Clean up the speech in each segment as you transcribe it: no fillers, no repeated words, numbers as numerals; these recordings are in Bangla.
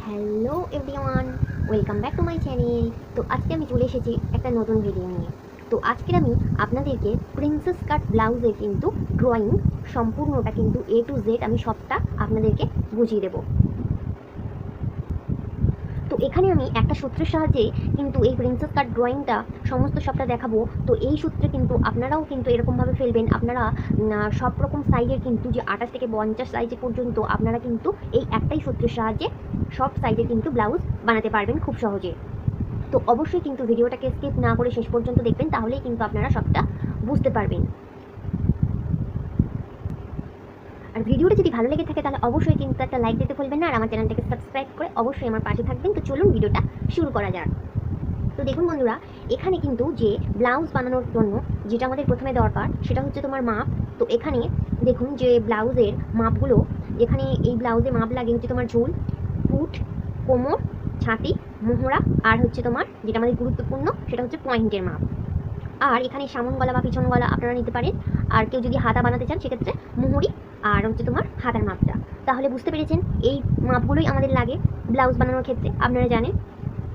Hello everyone, welcome back to my channel. তো আজকে আমি চলে এসেছি একটা নতুন ভিডিও নিয়ে। তো আজকের আমি আপনাদেরকে প্রিন্সেস কাট ব্লাউজের কিন্তু ড্রয়িং সম্পূর্ণটা কিন্তু A to Z আমি সবটা আপনাদেরকে বুঝিয়ে দেবো। তো এখানে আমি একটা সূত্রের সাহায্যে কিন্তু এই প্রিন্সেস কাট ড্রয়িংটা সমস্ত সবটা দেখাবো। তো এই সূত্রে কিন্তু আপনারাও কিন্তু এরকমভাবে ফেলবেন। আপনারা সব রকম সাইজের কিন্তু যে 28 থেকে 50 সাইজে পর্যন্ত আপনারা কিন্তু এই একটাই সূত্রের সাহায্যে সব সাইজের কিন্তু ব্লাউজ বানাতে পারবেন খুব সহজে। তো অবশ্যই কিন্তু ভিডিওটাকে স্কিপ না করে শেষ পর্যন্ত দেখবেন, তাহলেই কিন্তু আপনারা সবটা বুঝতে পারবেন। আর ভিডিওটা যদি ভালো লেগে থাকে তাহলে অবশ্যই কিন্তু একটা লাইক দিতে ভুলবেন না, আর আমার চ্যানেলটাকে সাবস্ক্রাইব করে অবশ্যই আমার পাশে থাকবেন। তো চলুন ভিডিওটা শুরু করা যাক। তো দেখুন বন্ধুরা, এখানে কিন্তু যে ব্লাউজ বানানোর জন্য যেটা আমাদের প্রথমে দরকার সেটা হচ্ছে তোমার মাপ। তো এখানে দেখুন যে ব্লাউজের মাপগুলো, এখানে এই ব্লাউজে মাপ লাগে হচ্ছে তোমার ঝুল, পুট, কোমর, ছাতি, মোহরা, আর হচ্ছে তোমার যেটা আমাদের গুরুত্বপূর্ণ সেটা হচ্ছে পয়েন্টের মাপ। আর এখানে সামন গলা বা পিছন গলা আপনারা নিতে পারেন। আর কেউ যদি হাতা বানাতে চান সেক্ষেত্রে মুহুরি আর হচ্ছে তোমার হাতার মাপটা। তাহলে বুঝতে পেরেছেন এই মাপগুলোই আমাদের লাগে ব্লাউজ বানানোর ক্ষেত্রে, আপনারা জানেন।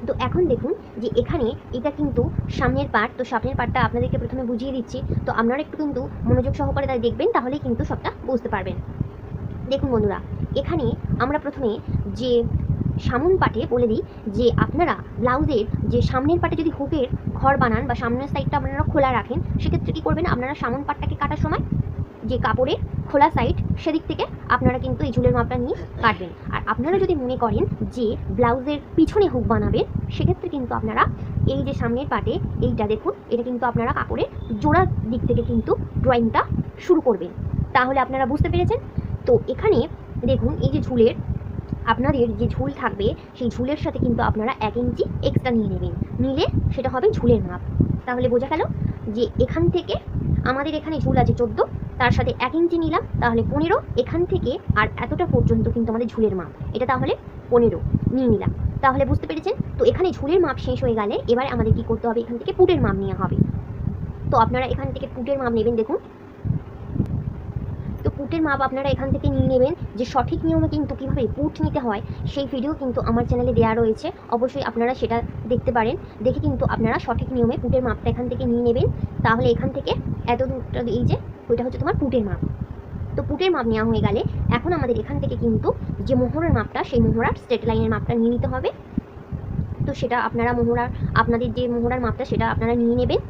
তো এখন দেখুন যে এখানে এটা কিন্তু সামনের পার্ট। তো সামনের পার্টটা আপনাদেরকে প্রথমে বুঝিয়ে দিচ্ছি। তো আপনারা একটু কিন্তু মনোযোগ সহকারে তাই দেখবেন, তাহলেই কিন্তু সবটা বুঝতে পারবেন। দেখুন বন্ধুরা, এখানে আমরা প্রথমে যে সামন পাটে বলে দিই যে আপনারা ব্লাউজের যে সামনের পাটে যদি হুকের ঘর বানান বা সামনের সাইডটা আপনারা খোলা রাখেন, সেক্ষেত্রে কী করবেন, আপনারা সামন পাটটাকে কাটার সময় যে কাপড়ের খোলা সাইড সেদিক থেকে আপনারা কিন্তু এই ঝুলের মাপটা নিয়ে কাটবেন। আর আপনারা যদি মনে করেন যে ব্লাউজের পিছনে হুক বানাবেন, সেক্ষেত্রে কিন্তু আপনারা এই যে সামনের পাটে এইটা দেখুন, এটা কিন্তু আপনারা কাপড়ের জোড়ার দিক থেকে কিন্তু ড্রয়িংটা শুরু করবেন। তাহলে আপনারা বুঝতে পেরেছেন। তো এখানে দেখুন এই যে ঝুলের আপনাদের যে ঝুল থাকবে সেই ঝুলের সাথে কিন্তু আপনারা 1 ইঞ্চি এক্সট্রা নিয়ে নেবেন, নিলে সেটা হবে ঝুলের মাপ। তাহলে বোঝা গেল যে এখান থেকে আমাদের এখানে ঝুল আছে 14, তার সাথে 1 ইঞ্চি নিলাম, তাহলে 15। এখান থেকে আর এতটা পর্যন্ত কিন্তু আমাদের ঝুলের মাপ, এটা তাহলে 15 নিয়ে নিলাম। তাহলে বুঝতে পেরেছেন। তো এখানে ঝুলের মাপ শেষ হয়ে গেলে এবারে আমাদের কি করতে হবে, এখান থেকে পুটের মাপ নেওয়া হবে। তো আপনারা এখান থেকে পুটের মাপ নেবেন। দেখুন, তো পুটের মাপ আপনারা এখান থেকে নিয়ে নেবেন। যে সঠিক নিয়মে কিন্তু কীভাবে পুট নিতে হয় সেই ভিডিও কিন্তু আমার চ্যানেলে দেওয়া রয়েছে, অবশ্যই আপনারা সেটা দেখতে পারেন। দেখে কিন্তু আপনারা সঠিক নিয়মে পুটের মাপটা এখান থেকে নিয়ে নেবেন। তাহলে এখান থেকে এত দূরটা এই যে ওইটা হচ্ছে তোমার পুটের মাপ। তো পুটের মাপ নেওয়া হয়ে গেলে এখন আমাদের এখান থেকে কিন্তু যে মোহরার মাপটা, সেই মোহরার স্ট্রেট লাইনের মাপটা নিয়ে নিতে হবে। তো সেটা আপনারা আপনাদের যে মোহরার মাপটা সেটা আপনারা নিয়ে নেবেন।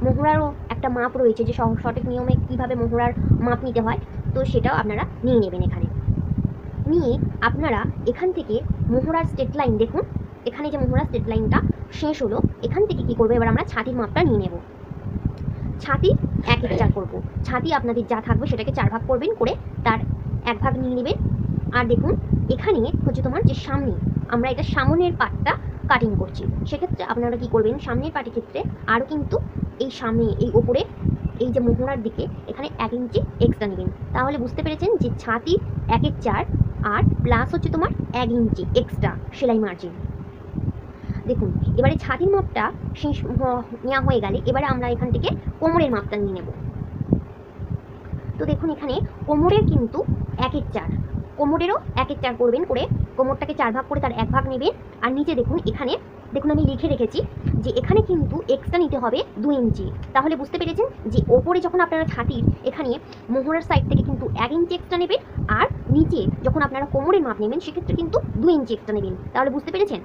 মোহরারও একটা মাপ রয়েছে যে সঠিক নিয়মে কীভাবে মোহরার মাপ নিতে হয়, তো সেটাও আপনারা নিয়ে নেবেন। এখানে নিয়ে আপনারা এখান থেকে মোহরার স্ট্রেট লাইন দেখুন, এখানে যে মোহরার স্ট্রেট লাইনটা শেষ হলো, এখান থেকে কি করবো, এবার আমরা ছাতির মাপটা নিয়ে নেব। ছাতি 1-1 করবো। ছাতি আপনাদের যা থাকবে সেটাকে 4 ভাগ করবেন, করে তার 1 ভাগ নিয়ে নেবেন। আর দেখুন এখানে হচ্ছে তোমার যে সামনে, আমরা এটা সামনের পাটটা কাটিং করছি, সেক্ষেত্রে আপনারা কি করবেন, সামনের পাটের ক্ষেত্রে আরও কিন্তু এই সামনে এই ওপরে এই যে মোহরার দিকে এখানে 1 ইঞ্চি এক্সট্রা নেবেন। তাহলে বুঝতে পেরেছেন যে ছাতি 1-4 আর প্লাস হচ্ছে তোমার 1 ইঞ্চি এক্সট্রা সেলাই মার্জিন। দেখুন এবারে ছাতির মাপটা শেষ নেওয়া হয়ে গেলে এবারে আমরা এখান থেকে কোমরের মাপটা নিয়ে নেব। তো দেখুন এখানে কোমরের কিন্তু 1-4, কোমরেরও 1-4 করবেন, করে কোমরটাকে 4 ভাগ করে তার 1 ভাগ নেবেন। আর নিচে দেখুন এখানে দেখুন আমি লিখে রেখেছি যে এখানে কিন্তু এক্সট্রা নিতে হবে 2 ইঞ্চি। তাহলে বুঝতে পেরেছেন যে ওপরে যখন আপনারা ছাতির এখানে মোহরার সাইড থেকে কিন্তু 1 ইঞ্চি এক্সট্রা নেবেন, আর নিচে যখন আপনারা কোমরের মাপ নেবেন সেক্ষেত্রে কিন্তু 2 ইঞ্চি এক্সট্রা নেবেন। তাহলে বুঝতে পেরেছেন।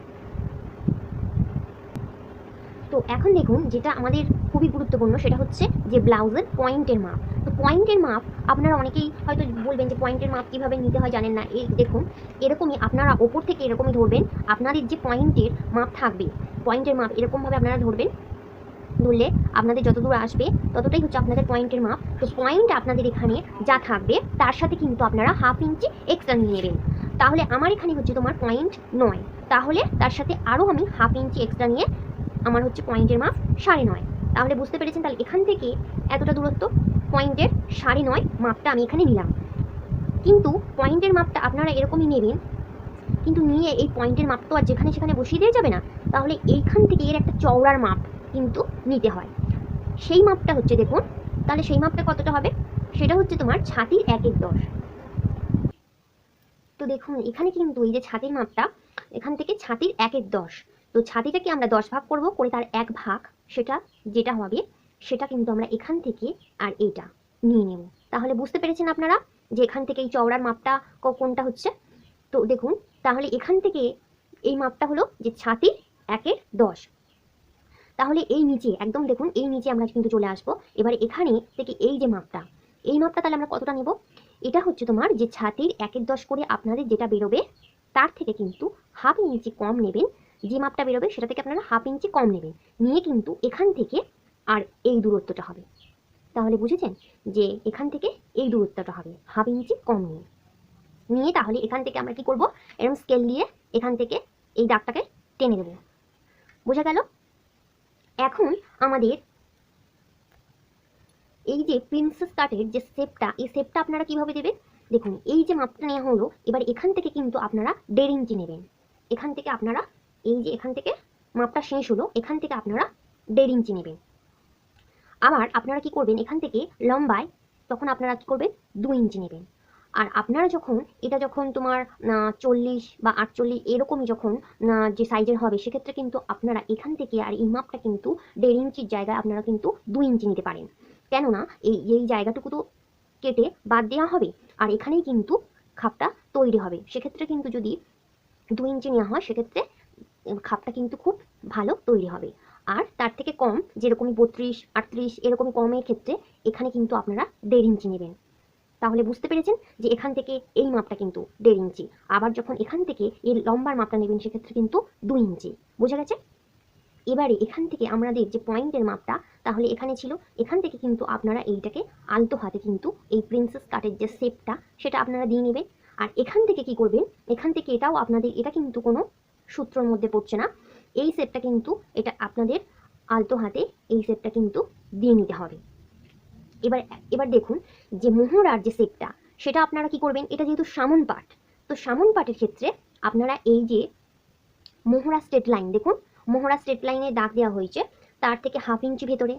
তো এখন দেখুন যেটা আমাদের খুবই গুরুত্বপূর্ণ সেটা হচ্ছে যে ব্লাউজের পয়েন্টের মাপ। তো পয়েন্টের মাপ আপনারা অনেকেই হয়তো বলবেন যে পয়েন্টের মাপ কীভাবে নিতে হয় জানেন না। এই দেখুন এরকমই আপনারা ওপর থেকে এরকমই ধরবেন, আপনাদের যে পয়েন্টের মাপ থাকবে পয়েন্টের মাপ এরকমভাবে আপনারা ধরবেন। ধরলে আপনাদের যত দূর আসবে ততটাই হচ্ছে আপনাদের পয়েন্টের মাপ। তো পয়েন্ট আপনাদের এখানে যা থাকবে তার সাথে কিন্তু আপনারা 1/2 ইঞ্চি এক্সট্রা নিয়ে নেবেন। তাহলে আমার এখানে হচ্ছে তোমার পয়েন্ট 9, তাহলে তার সাথে আরও আমি 1/2 ইঞ্চি এক্সট্রা নিয়ে আমার হচ্ছে পয়েন্টের মাপ 9.5। তাহলে বুঝতে পেরেছেন। তাহলে এখান থেকে এতটা দূরত্ব পয়েন্টের 9.5 মাপটা আমি এখানে নিলাম। কিন্তু পয়েন্টের মাপটা আপনারা এরকমই নেবেন, কিন্তু নিয়ে এই পয়েন্টের মাপ তো আর যেখানে সেখানে বসিয়ে দিয়ে যাবে না। তাহলে এইখান থেকে এর একটা চওড়ার মাপ কিন্তু নিতে হয়। সেই মাপটা হচ্ছে দেখুন, তাহলে সেই মাপটা কতটা হবে, সেটা হচ্ছে তোমার ছাতির 1/10। তো দেখুন এখানে কিন্তু এই যে ছাতির মাপটা এখান থেকে ছাতির 1/10। তো ছাতিটাকে আমরা 10 ভাগ করব, করে তার 1 ভাগ সেটা যেটা হবে সেটা কিন্তু আমরা এখান থেকে আর এইটা নিয়ে নেব। তাহলে বুঝতে পেরেছেন আপনারা যে এখান থেকে এই চওড়ার মাপটা কোনটা হচ্ছে। তো দেখুন, তাহলে এখান থেকে এই মাপটা হলো যে ছাতির 1/10। তাহলে এই নিচে একদম দেখুন, এই নিচে আমরা কিন্তু চলে আসবো। এবারে এখানে থেকে এই যে মাপটা, এই মাপটা তাহলে আমরা কতটা নেব? এটা হচ্ছে তোমার যে ছাতির 1/10 করে আপনাদের যেটা বেরোবে তার থেকে কিন্তু হাফ ইঞ্চি কম নেবেন। যে মাপটা বেরোবে সেটা থেকে আপনারা হাফ ইঞ্চি কম নেবেন, নিয়ে কিন্তু এখান থেকে আর এই দূরত্বটা হবে। তাহলে বুঝেছেন যে এখান থেকে এই দূরত্বটা হবে হাফ ইঞ্চি কম নিয়ে নিয়ে তাহলে এখান থেকে আমরা কি করব, এরকম স্কেল দিয়ে এখান থেকে এই দাগটাকে টেনে দেবো। বোঝা গেল? এখন আমাদের এই যে প্রিন্সেস কাটের যে শেপটা, এই শেপটা আপনারা কিভাবে দেবেন? দেখুন, এই যে মাপটা নেওয়া হলো, এবার এখান থেকে কিন্তু আপনারা 1.5 ইঞ্চি নেবেন। এখান থেকে আপনারা এই যে এখান থেকে মাপটা শেষ হলো, এখান থেকে আপনারা 1.5 ইঞ্চি নেবেন। আবার আপনারা কি করবেন, এখান থেকে লম্বায় তখন আপনারা কি করবেন 2 ইঞ্চি নেবেন। আর আপনারা যখন এটা যখন তোমার 40 বা 48 এরকমই যখন যে সাইজের হবে, সেক্ষেত্রে কিন্তু আপনারা এখান থেকে আর এই মাপটা কিন্তু 1.5 ইঞ্চির জায়গায় আপনারা কিন্তু 2 ইঞ্চি নিতে পারেন। কেননা এই এই জায়গাটুকু তো কেটে বাদ দেওয়া হবে, আর এখানেই কিন্তু খাপটা তৈরি হবে। সেক্ষেত্রে কিন্তু যদি 2 ইঞ্চি নেওয়া হয়, সেক্ষেত্রে খাপটা কিন্তু খুব ভালো তৈরি হবে। আর তার থেকে কম, যেরকমই 32, 38 এরকম কমের ক্ষেত্রে এখানে কিন্তু আপনারা 1.5 ইঞ্চি নেবেন। তাহলে বুঝতে পেরেছেন যে এখান থেকে এই মাপটা কিন্তু 1.5 ইঞ্চি। আবার যখন এখান থেকে এই লম্বার মাপটা নেবেন, সেক্ষেত্রে কিন্তু 2 ইঞ্চি। বোঝা গেছে? এবারে এখান থেকে আমাদের যে পয়েন্টের মাপটা, তাহলে এখানে ছিল, এখান থেকে কিন্তু আপনারা এইটাকে আলতো হাতে কিন্তু এই প্রিন্সেস কাটের যে শেপটা সেটা আপনারা দিয়ে নেবেন। আর এখান থেকে কি করবেন, এখান থেকে এটাও আপনাদের, এটা কিন্তু কোনো সূত্রের মধ্যে পড়ছে না, এই শেপটা কিন্তু এটা আপনাদের আলতো হাতে এই শেপটা কিন্তু দিয়ে নিতে হবে। এবার এবার দেখুন যে মোহরার যে শেপটা সেটা আপনারা কি করবেন, এটা যেহেতু সামন পাট, তো সামন পাটের ক্ষেত্রে আপনারা এই যে মোহরা স্ট্রেট লাইন, দেখুন মোহরা স্ট্রেট লাইনে দাগ দেওয়া হয়েছে, তার থেকে হাফ ইঞ্চি ভেতরে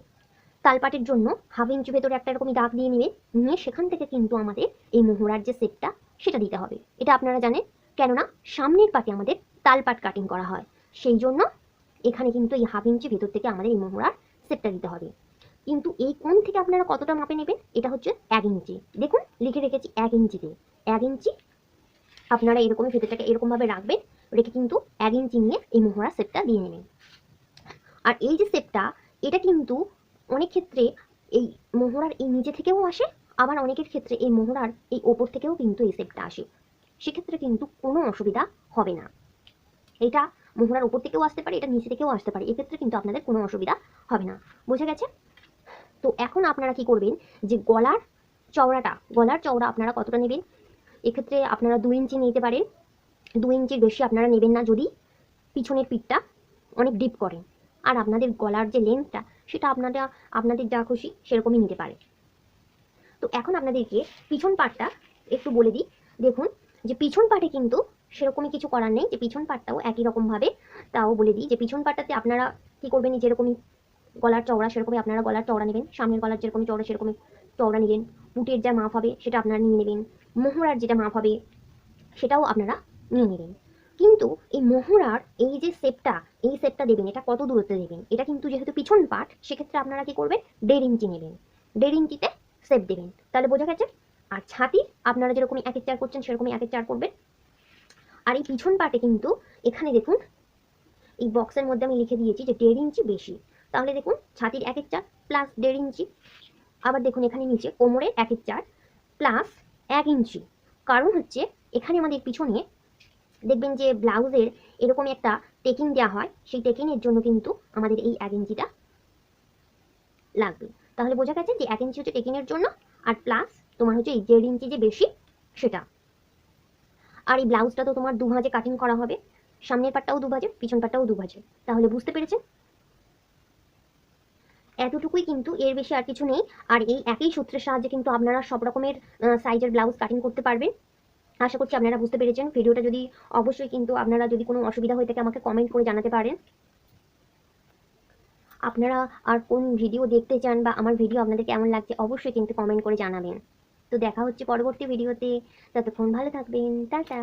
তালপাটের জন্য হাফ ইঞ্চি ভেতরে একটা এরকমই দাগ দিয়ে নেবেন, নিয়ে সেখান থেকে কিন্তু আমাদের এই মোহরার যে শেপটা সেটা দিতে হবে। এটা আপনারা জানেন, কেননা সামনের পাটে আমাদের তালপাট কাটিং করা হয়, সেই জন্য এখানে কিন্তু এই হাফ ইঞ্চি ভেতর থেকে আমাদের এই মোহরার শেপটা দিতে হবে। কিন্তু এই কোণ থেকে আপনারা কতটা মাপে নেবেন, এটা হচ্ছে 1 ইঞ্চি। দেখুন লিখে রেখেছি 1 ইঞ্চিতে, 1 ইঞ্চি আপনারা এরকমই ভেতরটাকে এরকমভাবে রাখবেন, রেখে কিন্তু 1 ইঞ্চি নিয়ে এই মোহরা শেপটা দিয়ে নেবেন। আর এই যে শেপটা, এটা কিন্তু অনেক ক্ষেত্রে এই মোহরার এই নিচে থেকেও আসে, আবার অনেকের ক্ষেত্রে এই মোহরার এই ওপর থেকেও কিন্তু এই শেপটা আসে। সেক্ষেত্রে কিন্তু কোনো অসুবিধা হবে না। এটা মোহরার ওপর থেকেও আসতে পারে, এটা নিচে থেকেও আসতে পারে, এক্ষেত্রে কিন্তু আপনাদের কোনো অসুবিধা হবে না। বোঝা গেছে? তো এখন আপনারা কি করবেন, যে গলার চওড়া আপনারা কতটা নেবেন? এক্ষেত্রে আপনারা 2 ইঞ্চি নিতে পারেন। 2 ইঞ্চির বেশি আপনারা নেবেন না যদি পিছনের পিঠটা অনেক ডিপ করেন। আর আপনাদের গলার যে লেন্থটা সেটা আপনাদের যা খুশি সেরকমই নিতে পারে। তো এখন আপনাদেরকে পিছন পাটটা একটু বলে দিই। দেখুন যে পিছন পাটে কিন্তু সেরকমই কিছু করার নেই, যে পিছন পাটটাও একই রকমভাবে, তাও বলে দিই যে পিছন পাটটাতে আপনারা কি করবেন, যেরকমই গলার চওড়া সেরকমই আপনারা গলার চওড়া নেবেন, সামনের গলার যেরকমই চওড়া সেরকমই চওড়া নেবেন, পুটের যা মাপ হবে সেটা আপনারা নিয়ে নেবেন, মোহরার যেটা মাপ হবে সেটাও আপনারা নিয়ে নেবেন। কিন্তু এই মোহরার এই যে শেপটা, এই শেপটা দেবেন, এটা কত দূরত্বে দেবেন, এটা কিন্তু যেহেতু পিছন পাট, সেক্ষেত্রে আপনারা কি করবেন 1.5 ইঞ্চি নেবেন, 1.5 ইঞ্চিতে শেপ দেবেন। তাহলে বোঝা গেছে? আর ছাতি আপনারা যেরকমই 1/4 করছেন সেরকমই 1/4 করবেন। আর এই পিছন পাটে কিন্তু এখানে দেখুন এই বক্সের মধ্যে আমি লিখে দিয়েছি যে 1.5 ইঞ্চি বেশি, তাহলে দেখুন ছাতির 1/4 প্লাস 1.5 ইঞ্চি। আবার দেখুন এখানে নিচে কোমরের 1/4 প্লাস 1 ইঞ্চি। কারণ হচ্ছে এখানে আমাদের পিছনে দেখবেন যে ব্লাউজের এরকমই একটা টেকিং দেওয়া হয়, সেই টেকিংয়ের জন্য কিন্তু আমাদের এই 1 ইঞ্চিটা লাগবে। তাহলে বোঝা গেছে যে 1 ইঞ্চি হচ্ছে টেকিংয়ের জন্য, আর প্লাস তোমার হচ্ছে এই 1.5 ইঞ্চি যে বেশি সেটা। আর এই ব্লাউজটা তো তোমার 2 ভাঁজে কাটিং করা হবে, সামনের পাটটাও 2 ভাঁজে, পিছন পাটটাও 2 ভাঁজে। তাহলে বুঝতে পেরেছেন? এতটুকুই, কিন্তু এর বেশি আর কিছু নেই। আর এই একই সূত্রের সাহায্যে কিন্তু আপনারা সব রকমের সাইজের ব্লাউজ কাটিং করতে পারবেন। আশা করছি আপনারা বুঝতে পেরেছেন। ভিডিওটা যদি অবশ্যই কিন্তু আপনারা যদি কোনো অসুবিধা হয়ে থাকে আমাকে কমেন্ট করে জানাতে পারেন। আপনারা আর কোন ভিডিও দেখতে চান বা আমার ভিডিও আপনাদের কেমন লাগছে অবশ্যই কিন্তু কমেন্ট করে জানাবেন। তো দেখা হচ্ছে পরবর্তী ভিডিওতে, ততক্ষণ ভালো থাকবেন, টাটা।